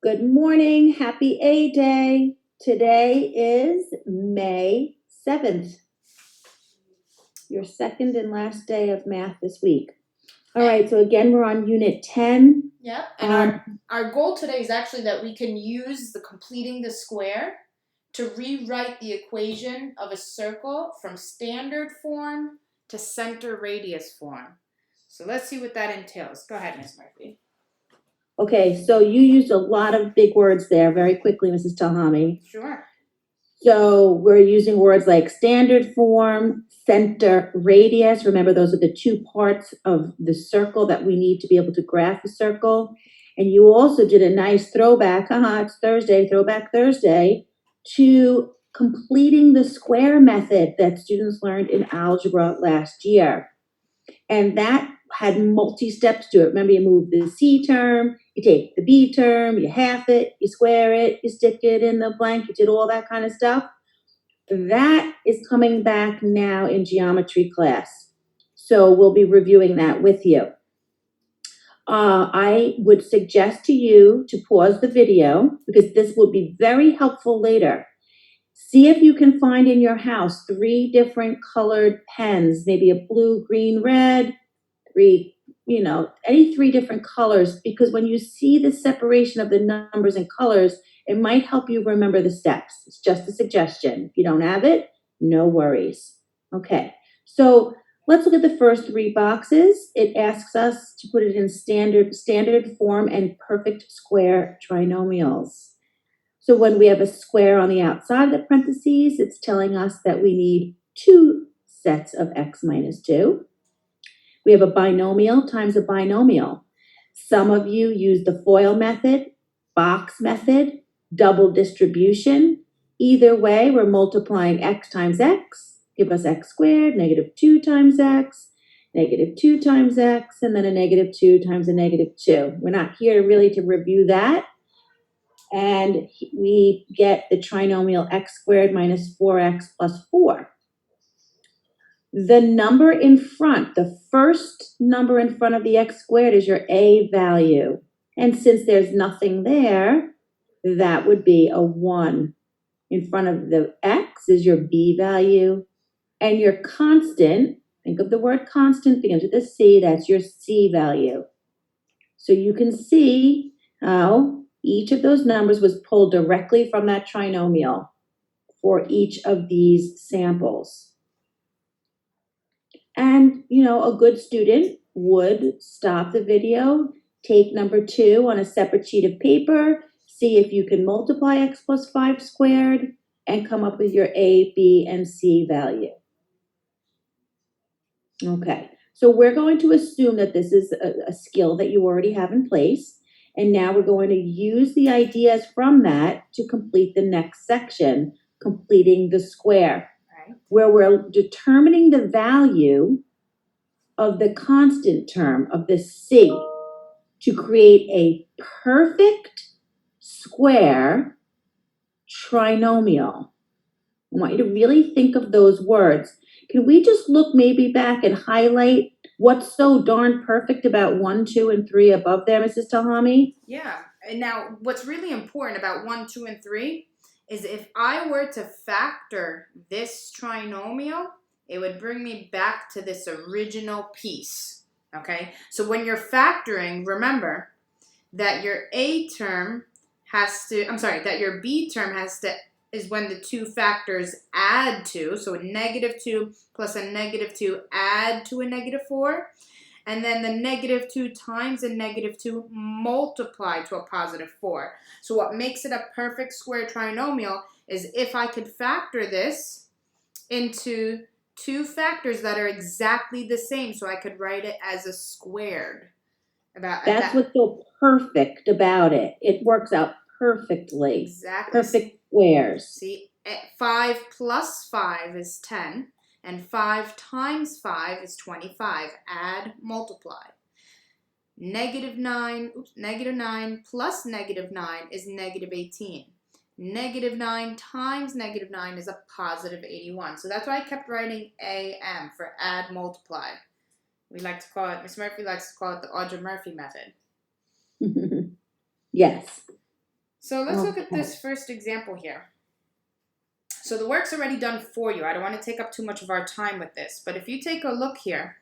Good morning. Happy A Day. Today is May 7th, your second and last day of math this week. All right, so again, we're on Unit 10. Yep, and our goal today is actually that we can use the completing the square to rewrite the equation of a circle from standard form to center radius form. So let's see what that entails. Go ahead, Ms. Murphy. Okay, so you used a lot of big words there very quickly, Mrs. Talhami. Sure. So we're using words like standard form, center, radius. Remember, those are the two parts of the circle that we need to be able to graph a circle. And you also did a nice throwback, it's Thursday, Throwback Thursday, to completing the square method that students learned in algebra last year. And that had multi-steps to it. Remember, you move the C term, you take the B term, you half it, you square it, you stick it in the blank, you did all that kind of stuff. That is coming back now in geometry class. So we'll be reviewing that with you. I would suggest to you to pause the video because this will be very helpful later. See if you can find in your house 3 different colored pens, maybe a blue, green, red, any 3 different colors, because when you see the separation of the numbers and colors, it might help you remember the steps. It's just a suggestion. If you don't have it, no worries. Okay, so let's look at the first 3 boxes. It asks us to put it in standard form and perfect square trinomials. So when we have a square on the outside of the parentheses, it's telling us that we need 2 sets of x minus 2. We have a binomial times a binomial. Some of you use the FOIL method, box method, double distribution. Either way, we're multiplying x times x, give us x squared, negative 2 times x, negative 2 times x, and then a negative 2 times a negative 2. We're not here really to review that. And we get the trinomial x squared minus 4x plus 4. The number in front, the first number in front of the x squared is your a value. And since there's nothing there, that would be a 1. In front of the x is your b value. And your constant, think of the word constant, begins with a c, that's your c value. So you can see how each of those numbers was pulled directly from that trinomial for each of these samples. And, a good student would stop the video, take number 2 on a separate sheet of paper, see if you can multiply x plus 5 squared, and come up with your a, b, and c value. Okay, so we're going to assume that this is a skill that you already have in place. And now we're going to use the ideas from that to complete the next section, completing the square, where we're determining the value of the constant term of the c to create a perfect square trinomial. I want you to really think of those words. Can we just look maybe back and highlight what's so darn perfect about 1, 2, and 3 above there, Mrs. Talhami? Yeah, and now what's really important about 1, 2, and 3 is if I were to factor this trinomial, it would bring me back to this original piece, okay? So when you're factoring, remember that your a term that your b term is when the 2 factors add to, so a negative 2 plus a negative 2 add to a negative 4, and then the negative 2 times a negative 2 multiply to a positive 4. So what makes it a perfect square trinomial is if I could factor this into 2 factors that are exactly the same, so I could write it as a squared. That's what's so perfect about it. It works out perfectly. Exactly. Perfect squares. See, 5 plus 5 is 10. And 5 times 5 is 25. Add, multiply. Negative 9 plus negative 9 is negative 18. Negative 9 times negative 9 is a positive 81. So that's why I kept writing AM for add, multiply. We like to call it, Miss Murphy likes to call it the Audra Murphy method. Yes. So let's look at Okay. this first example here. So the work's already done for you. I don't want to take up too much of our time with this, but if you take a look here,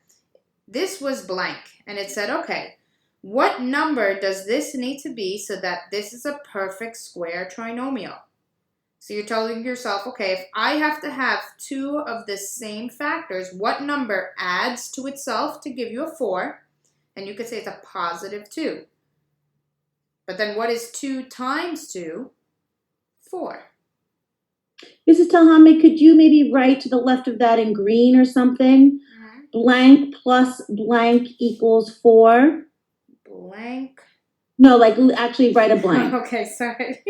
this was blank, and it said, okay, what number does this need to be so that this is a perfect square trinomial? So you're telling yourself, okay, if I have to have two of the same factors, what number adds to itself to give you a 4? And you could say it's a positive 2. But then what is 2 times 2? 4. Mrs. Talhami, could you maybe write to the left of that in green or something? Mm-hmm. Blank plus blank equals 4. Blank. No, like actually write a blank. Okay, sorry.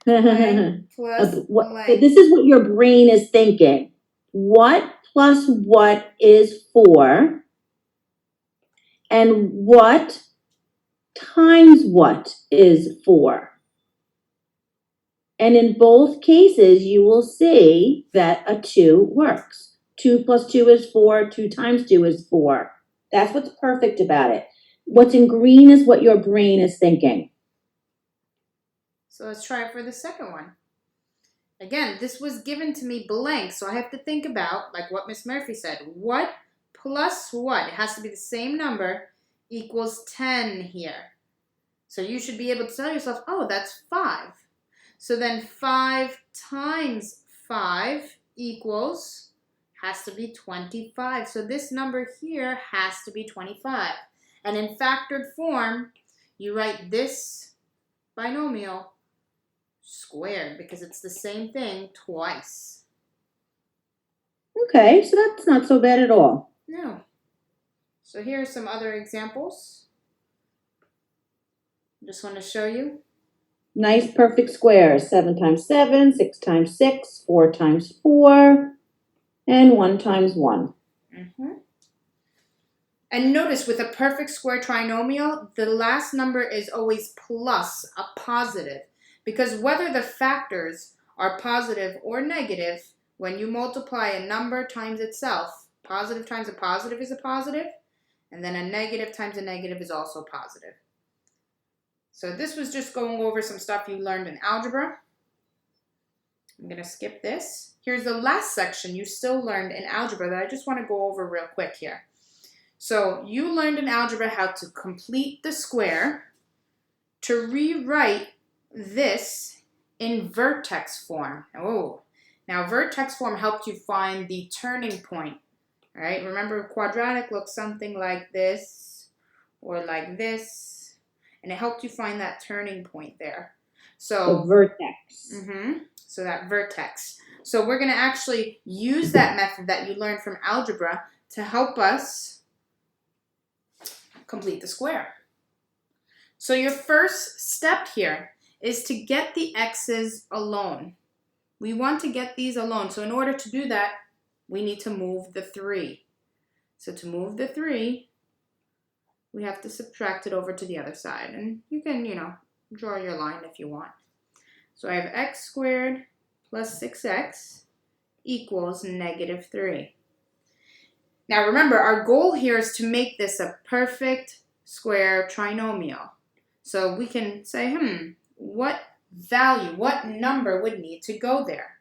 Blank plus blank. This is what your brain is thinking. What plus what is 4? And what times what is 4? And in both cases, you will see that a 2 works. 2 plus 2 is 4. 2 times 2 is 4. That's what's perfect about it. What's in green is what your brain is thinking. So let's try it for the second one. Again, this was given to me blank, so I have to think about, like what Miss Murphy said, what plus what? It has to be the same number equals 10 here. So you should be able to tell yourself, oh, that's 5. So then 5 times 5 equals, has to be 25. So this number here has to be 25. And in factored form, you write this binomial squared because it's the same thing twice. Okay, so that's not so bad at all. No. So here are some other examples. Just want to show you. Nice perfect squares. 7 times 7, 6 times 6, 4 times 4, and 1 times 1. Mm-hmm. And notice with a perfect square trinomial, the last number is always plus, a positive. Because whether the factors are positive or negative, when you multiply a number times itself, positive times a positive is a positive, and then a negative times a negative is also positive. So this was just going over some stuff you learned in algebra. I'm going to skip this. Here's the last section you still learned in algebra that I just want to go over real quick here. So you learned in algebra how to complete the square, to rewrite this in vertex form. Oh, now vertex form helped you find the turning point. All right, remember quadratic looks something like this or like this, and it helped you find that turning point there. So The vertex. So that vertex. So we're going to actually use that method that you learned from algebra to help us complete the square. So your first step here is to get the x's alone. We want to get these alone. So in order to do that, we need to move the 3. So to move the 3, we have to subtract it over to the other side. And you can, draw your line if you want. So I have x squared plus 6x equals negative 3. Now remember, our goal here is to make this a perfect square trinomial. So we can say, what value, what number would need to go there?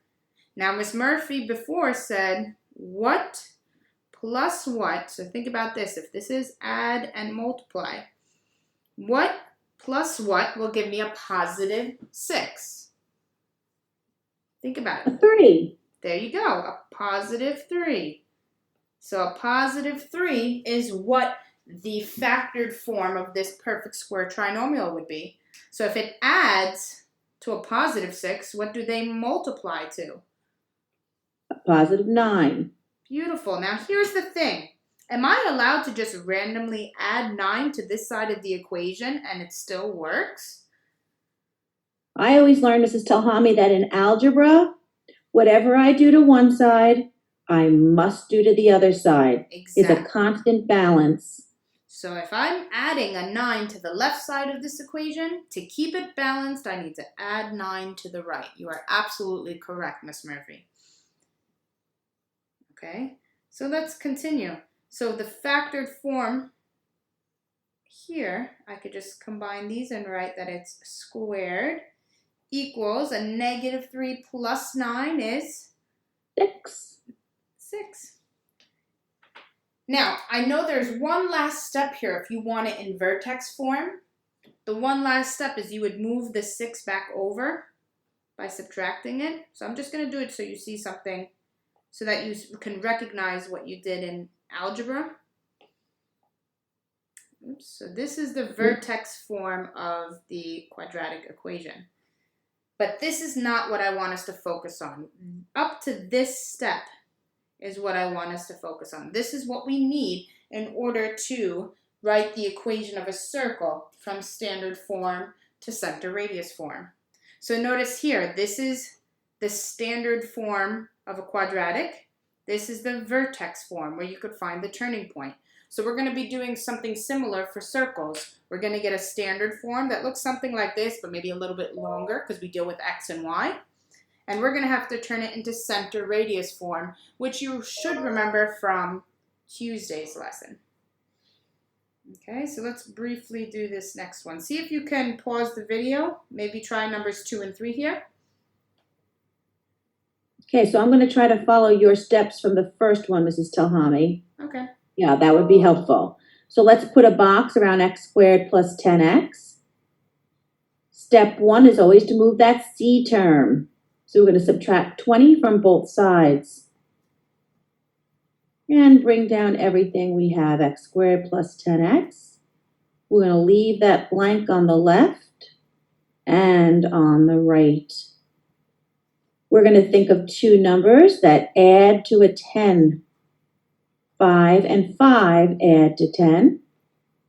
Now Miss Murphy before said, what plus what? So think about this. If this is add and multiply, what plus what will give me a positive 6? Think about it. A 3. There you go, a positive 3. So a positive 3 is what the factored form of this perfect square trinomial would be. So if it adds to a positive 6, what do they multiply to? A positive 9. Beautiful. Now here's the thing. Am I allowed to just randomly add 9 to this side of the equation and it still works? I always learned, Mrs. Talhami, that in algebra, whatever I do to one side, I must do to the other side. Exactly. It's a constant balance. So if I'm adding a 9 to the left side of this equation, to keep it balanced, I need to add 9 to the right. You are absolutely correct, Miss Murphy. Okay, so let's continue. So the factored form here, I could just combine these and write that it's squared equals a negative 3 plus 9 is 6. 6. Now, I know there's one last step here if you want it in vertex form. The one last step is you would move the 6 back over by subtracting it. So I'm just going to do it so you see something so that you can recognize what you did in algebra. Oops, so this is the vertex form of the quadratic equation. But this is not what I want us to focus on. Up to this step is what I want us to focus on. This is what we need in order to write the equation of a circle from standard form to center radius form. So notice here, this is the standard form of a quadratic. This is the vertex form where you could find the turning point. So we're going to be doing something similar for circles. We're going to get a standard form that looks something like this, but maybe a little bit longer because we deal with x and y. And we're going to have to turn it into center radius form, which you should remember from Tuesday's lesson. Okay, so let's briefly do this next one. See if you can pause the video. Maybe try numbers 2 and 3 here. Okay, so I'm going to try to follow your steps from the first one, Mrs. Talhami. Okay. Yeah, that would be helpful. So let's put a box around x squared plus 10x. Step 1 is always to move that c term. So we're going to subtract 20 from both sides. And bring down everything we have, x squared plus 10x. We're going to leave that blank on the left and on the right. We're going to think of two numbers that add to a 10. 5 and 5 add to 10.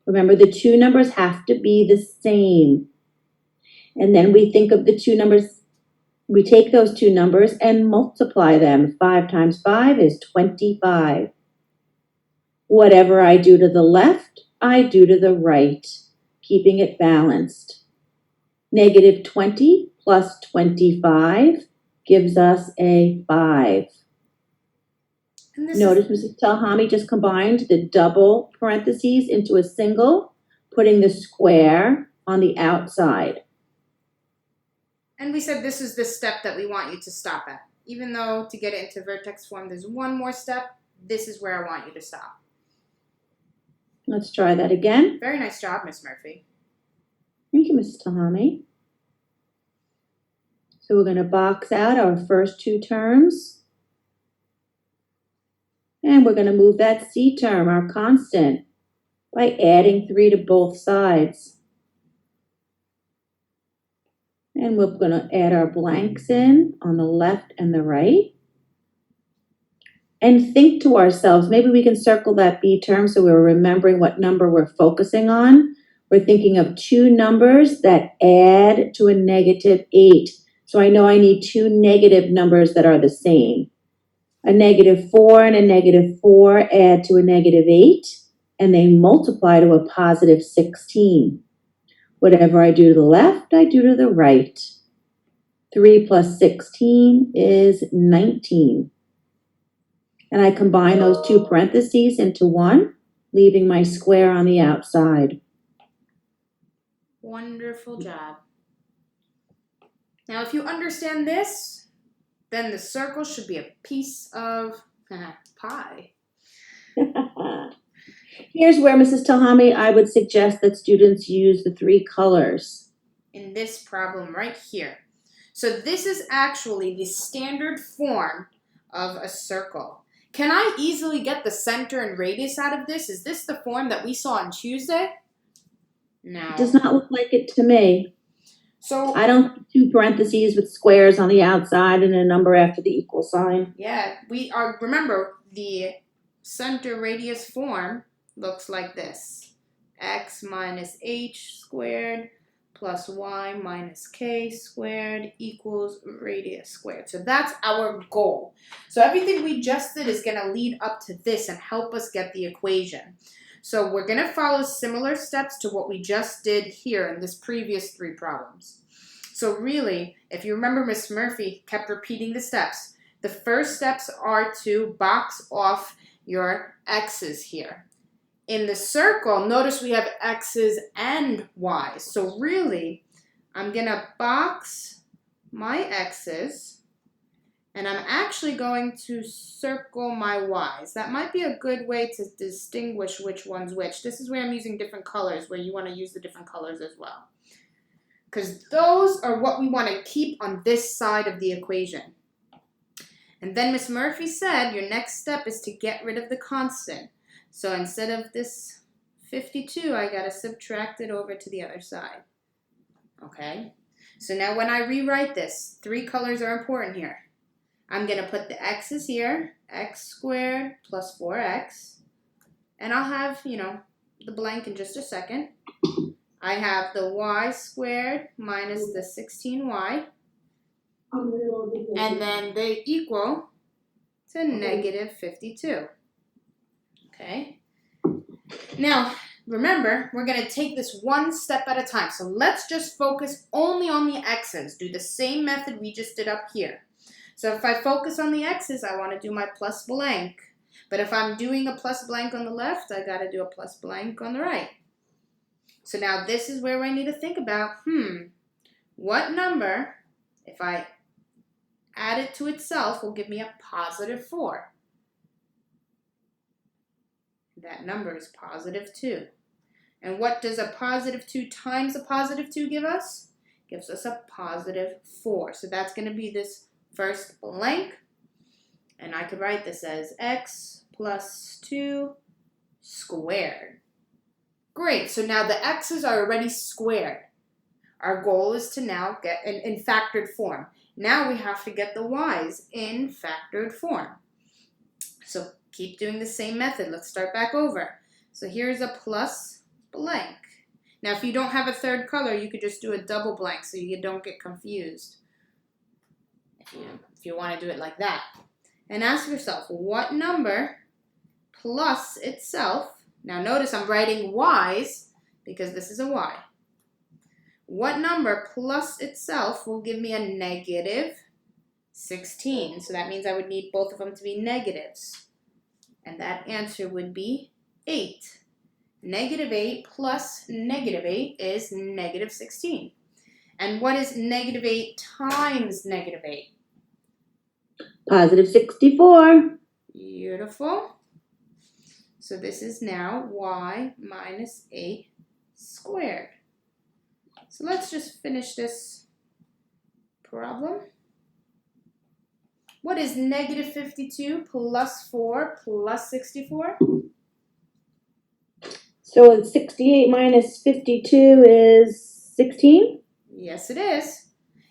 Remember, the two numbers have to be the same. And then we think of the two numbers, we take those two numbers and multiply them. 5 times 5 is 25. Whatever I do to the left, I do to the right, keeping it balanced. Negative 20 plus 25 gives us a 5. Notice Mrs. Talhami just combined the double parentheses into a single, putting the square on the outside. And we said this is the step that we want you to stop at. Even though to get it into vertex form, there's one more step, this is where I want you to stop. Let's try that again. Very nice job, Miss Murphy. Thank you, Mrs. Talhami. So we're going to box out our first two terms. And we're going to move that c term, our constant, by adding 3 to both sides. And we're going to add our blanks in on the left and the right. And think to ourselves, maybe we can circle that b term so we're remembering what number we're focusing on. We're thinking of two numbers that add to a negative 8. So I know I need two negative numbers that are the same. A negative 4 and a negative 4 add to a negative 8, and they multiply to a positive 16. Whatever I do to the left, I do to the right. 3 plus 16 is 19. And I combine those two parentheses into one, leaving my square on the outside. Wonderful job. Now, if you understand this, then the circle should be a piece of pie. Here's where, Mrs. Talhami, I would suggest that students use the 3 colors. In this problem right here. So this is actually the standard form of a circle. Can I easily get the center and radius out of this? Is this the form that we saw on Tuesday? No. It does not look like it to me. So I don't do parentheses with squares on the outside and a number after the equal sign. yeah, we are, remember, the center radius form looks like this. X minus h squared plus y minus k squared equals radius squared. So that's our goal. So everything we just did is going to lead up to this and help us get the equation. So we're going to follow similar steps to what we just did here in this previous 3 problems. So really, if you remember, Miss Murphy kept repeating the steps. The first steps are to box off your x's here. In the circle, notice we have x's and y's. So really, I'm going to box my x's, and I'm actually going to circle my y's. That might be a good way to distinguish which one's which. This is where I'm using different colors, where you want to use the different colors as well. Because those are what we want to keep on this side of the equation. And then Miss Murphy said your next step is to get rid of the constant. So instead of this 52, I got to subtract it over to the other side. Okay? So now when I rewrite this, 3 colors are important here. I'm going to put the x's here, x squared plus 4x. And I'll have, the blank in just a second. I have the y squared minus the 16y. And then they equal to negative 52. Okay? Now, remember, we're going to take this one step at a time. So let's just focus only on the x's. Do the same method we just did up here. So if I focus on the x's, I want to do my plus blank. But if I'm doing a plus blank on the left, I got to do a plus blank on the right. So now this is where I need to think about, what number, if I add it to itself, will give me a positive 4. That number is positive 2. And what does a positive 2 times a positive 2 give us? Gives us a positive 4. So that's going to be this first blank. And I could write this as x plus 2 squared. Great. So now the x's are already squared. Our goal is to now get in factored form. Now we have to get the y's in factored form. So keep doing the same method. Let's start back over. So here's a plus blank. Now if you don't have a third color, you could just do a double blank so you don't get confused. If you want to do it like that. And ask yourself, what number plus itself, now notice I'm writing y's because this is a y. What number plus itself will give me a negative 16? So that means I would need both of them to be negatives. And that answer would be 8. Negative 8 plus negative 8 is negative 16. And what is negative 8 times negative 8? Positive 64. Beautiful. So this is now y minus 8 squared. So let's just finish this problem. What is negative 52 plus 4 plus 64? So 68 minus 52 is 16? Yes, it is.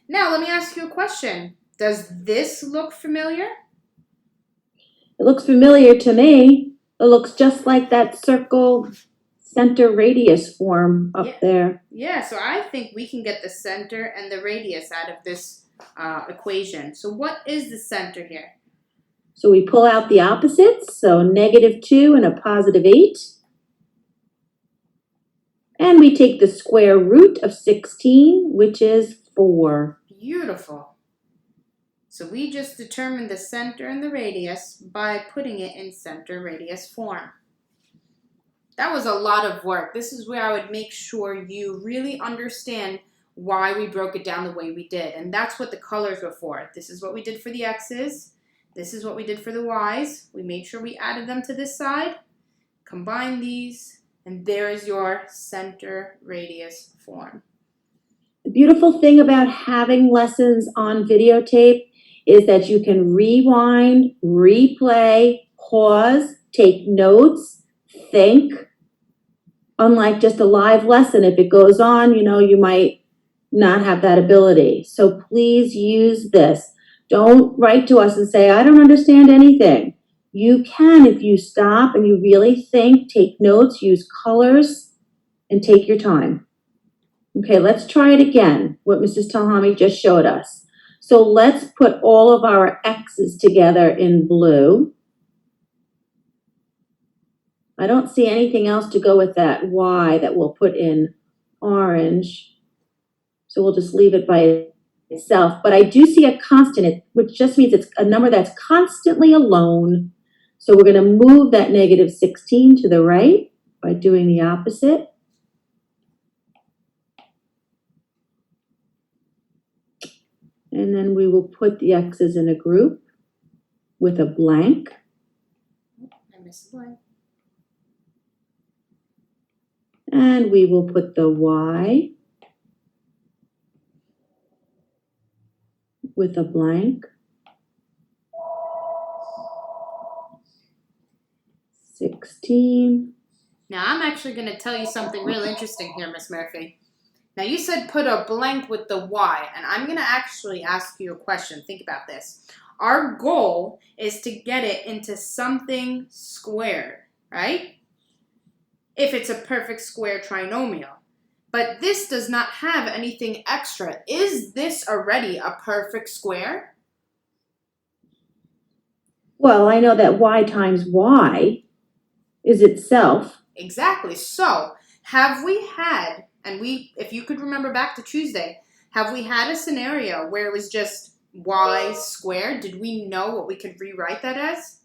Now, let me ask you a question. Does this look familiar? It looks familiar to me. It looks just like that circle center radius form up there. Yeah, so I think we can get the center and the radius out of this equation. So what is the center here? So we pull out the opposites, so negative 2 and a positive 8. And we take the square root of 16, which is 4. Beautiful. So we just determined the center and the radius by putting it in center radius form. That was a lot of work. This is where I would make sure you really understand why we broke it down the way we did. And that's what the colors were for. This is what we did for the x's. This is what we did for the y's. We made sure we added them to this side, combine these, and there is your center radius form. The beautiful thing about having lessons on videotape is that you can rewind, replay, pause, take notes, think. Unlike just a live lesson, if it goes on, you might not have that ability. So please use this. Don't write to us and say, I don't understand anything. You can if you stop and you really think, take notes, use colors, and take your time. Okay, let's try it again, what Mrs. Talhami just showed us. So let's put all of our x's together in blue. I don't see anything else to go with that y that we'll put in orange. So we'll just leave it by itself. But I do see a constant, which just means it's a number that's constantly alone. So we're going to move that negative 16 to the right. by doing the opposite. And then we will put the x's in a group with a blank. I missed a blank. And we will put the y with a blank. 16. Now, I'm actually going to tell you something real interesting here, Miss Murphy. Now, you said put a blank with the y, and I'm going to actually ask you a question. Think about this. Our goal is to get it into something squared, right? If it's a perfect square trinomial. But this does not have anything extra. Is this already a perfect square? Well, I know that y times y is itself. Exactly. So, have we had, if you could remember back to Tuesday, have we had a scenario where it was just y squared? Did we know what we could rewrite that as?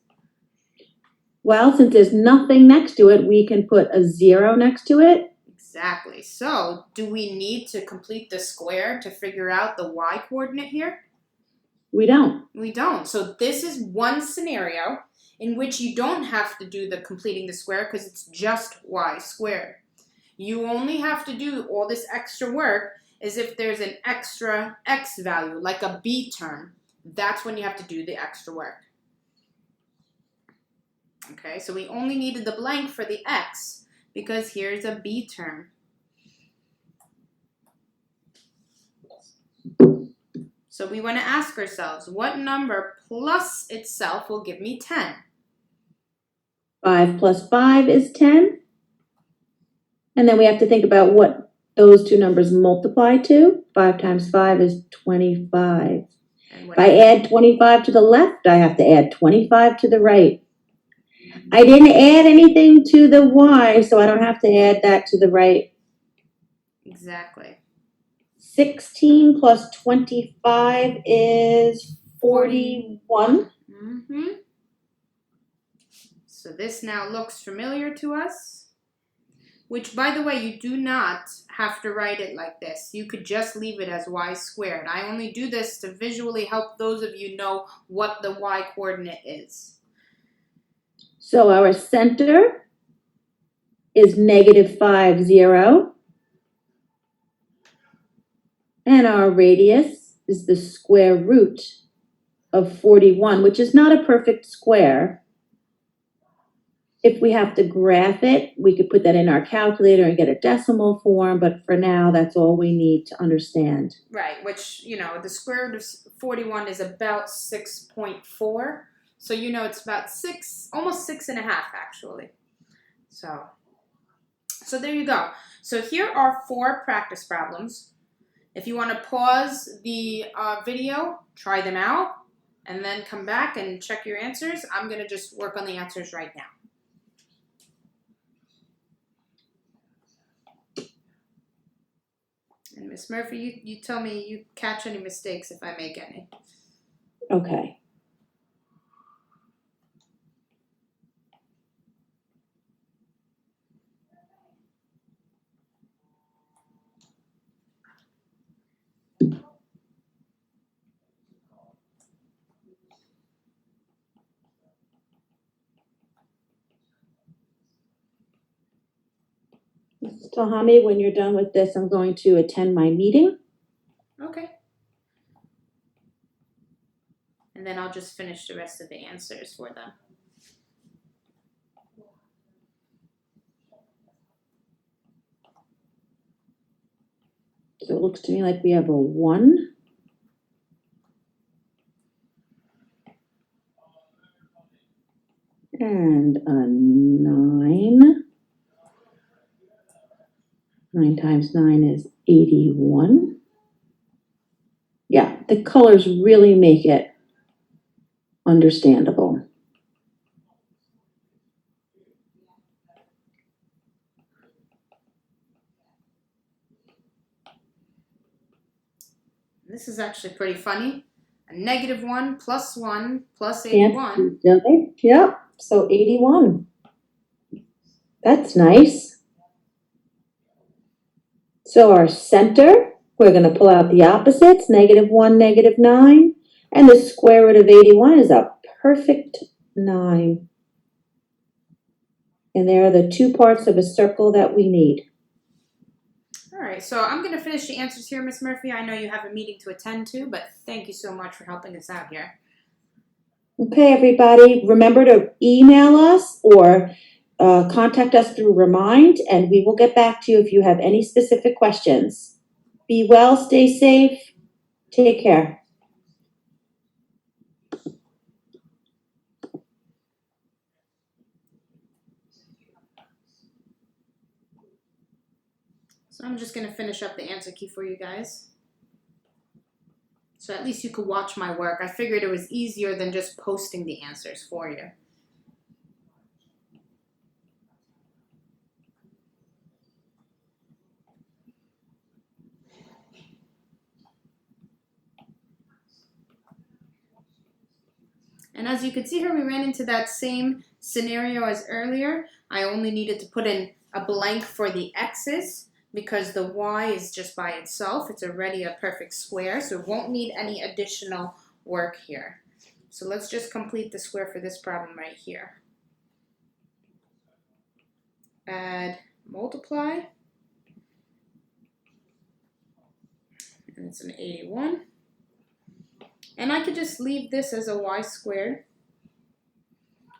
Well, since there's nothing next to it, we can put a 0 next to it. Exactly. So, do we need to complete the square to figure out the y coordinate here? We don't. We don't. So, this is one scenario in which you don't have to do the completing the square because it's just y squared. You only have to do all this extra work is if there's an extra x value, like a b term. That's when you have to do the extra work. Okay, so we only needed the blank for the x because here's a b term. So we want to ask ourselves, what number plus itself will give me 10? 5 plus 5 is 10. And then we have to think about what those two numbers multiply to. 5 times 5 is 25. If I add 25 to the left, I have to add 25 to the right. I didn't add anything to the y, so I don't have to add that to the right. Exactly. 16 plus 25 is 41. Mm-hmm. So this now looks familiar to us, which, by the way, you do not have to write it like this. You could just leave it as y squared. I only do this to visually help those of you know what the y coordinate is. So our center is negative 5, 0. And our radius is the square root of 41, which is not a perfect square. If we have to graph it, we could put that in our calculator and get a decimal form, but for now, that's all we need to understand. Right, which, the square root of 41 is about 6.4. So it's about almost 6.5 actually. So there you go. So here are 4 practice problems. If you want to pause the video, try them out, and then come back and check your answers. I'm going to just work on the answers right now. And Miss Murphy, you tell me you catch any mistakes if I make any. Okay. Talhami, when you're done with this, I'm going to attend my meeting. Okay. And then I'll just finish the rest of the answers for them. So it looks to me like we have a 1. And a 9. 9 times 9 is 81. Yeah, the colors really make it understandable. This is actually pretty funny. A -1 plus 1 plus 81. Yep, so 81. That's nice. So our center, we're going to pull out the opposites, -1, -9, and the square root of 81 is a perfect 9. And there are the two parts of a circle that we need. All right, so I'm going to finish the answers here, Miss Murphy. I know you have a meeting to attend to, but thank you so much for helping us out here. Okay, everybody, remember to email us or contact us through Remind, and we will get back to you if you have any specific questions. Be well, stay safe, take care. So I'm just going to finish up the answer key for you guys. So at least you could watch my work. I figured it was easier than just posting the answers for you. And as you can see here, we ran into that same scenario as earlier. I only needed to put in a blank for the x's because the y is just by itself. It's already a perfect square, so it won't need any additional work here. So let's just complete the square for this problem right here. Add, multiply, and it's an 81. And I could just leave this as a y squared.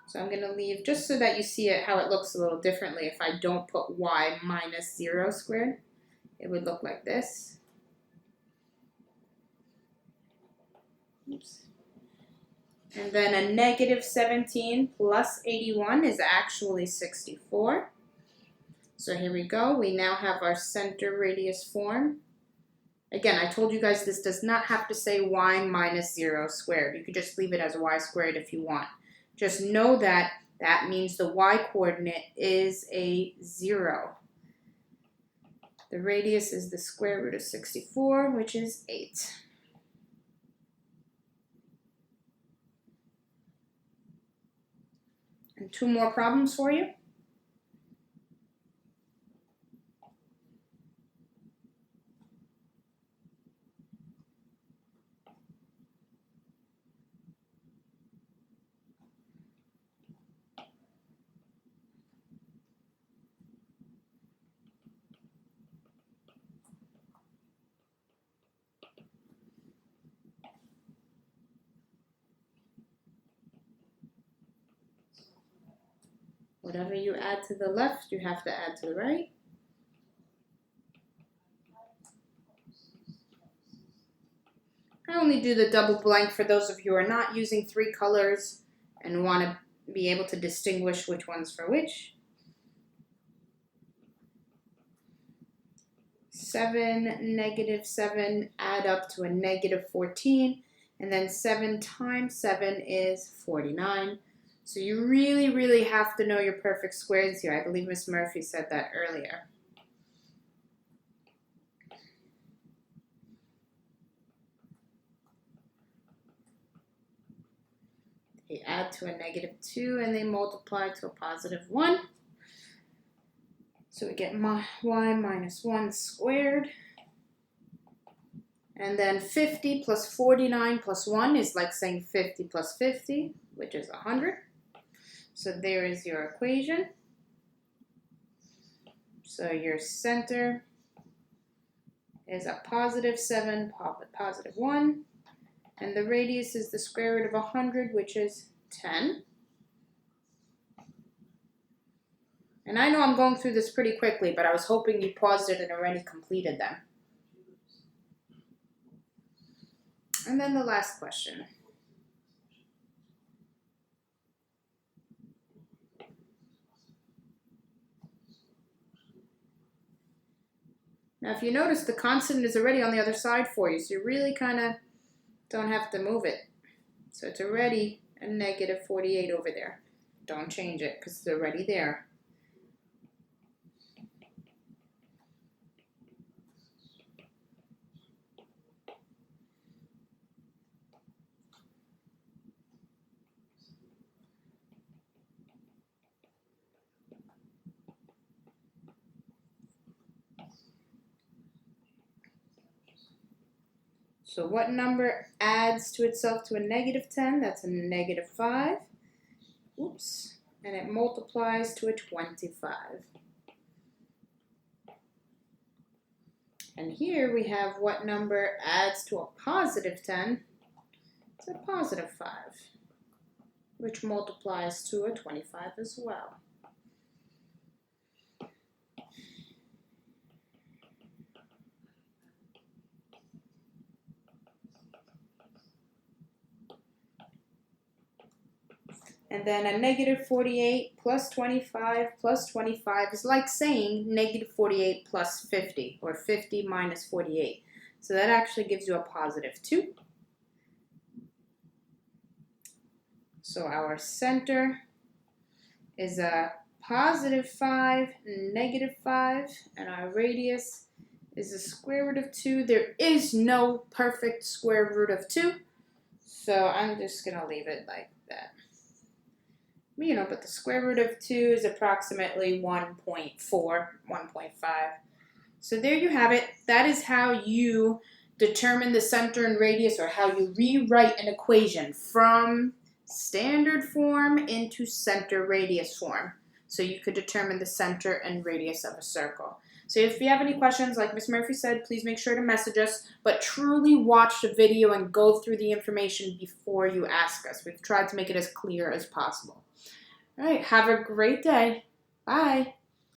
So I'm going to leave, just so that you see it, how it looks a little differently. If I don't put y minus 0 squared, it would look like this. Oops. And then a -17 plus 81 is actually 64. So here we go. We now have our center radius form. Again, I told you guys this does not have to say y minus 0 squared. You could just leave it as y squared if you want. Just know that that means the y coordinate is a 0. The radius is the square root of 64, which is 8. And 2 more problems for you. Whatever you add to the left, you have to add to the right. I only do the double blank for those of you who are not using 3 colors and want to be able to distinguish which one's for which. 7, -7 add up to a -14, and then 7 times 7 is 49. So you really, really have to know your perfect squares here. I believe Miss Murphy said that earlier. They add to a -2 and they multiply to a +1. So we get y minus 1 squared. And then 50 plus 49 plus 1 is like saying 50 plus 50, which is 100. So there is your equation. So your center is a +7, +1. And the radius is the square root of 100, which is 10. And I know I'm going through this pretty quickly, but I was hoping you paused it and already completed them. And then the last question. Now, if you notice, the constant is already on the other side for you, so you really kind of don't have to move it. So it's already a -48 over there. Don't change it because it's already there. So what number adds to itself to a negative 10? That's a negative 5. Oops. And it multiplies to a 25. And here we have what number adds to a positive 10. It's a positive 5, which multiplies to a 25 as well. And then a negative 48 plus 25 plus 25 is like saying negative 48 plus 50, or 50 minus 48. So that actually gives you a positive 2. So our center is a positive 5, negative 5, and our radius is the square root of 2. There is no perfect square root of 2, so I'm just going to leave it like that. But the square root of 2 is approximately 1.4, 1.5. So there you have it. That is how you determine the center and radius, or how you rewrite an equation from standard form into center radius form. So you could determine the center and radius of a circle. So if you have any questions, like Miss Murphy said, please make sure to message us, but truly watch the video and go through the information before you ask us. We've tried to make it as clear as possible. All right, have a great day. Bye.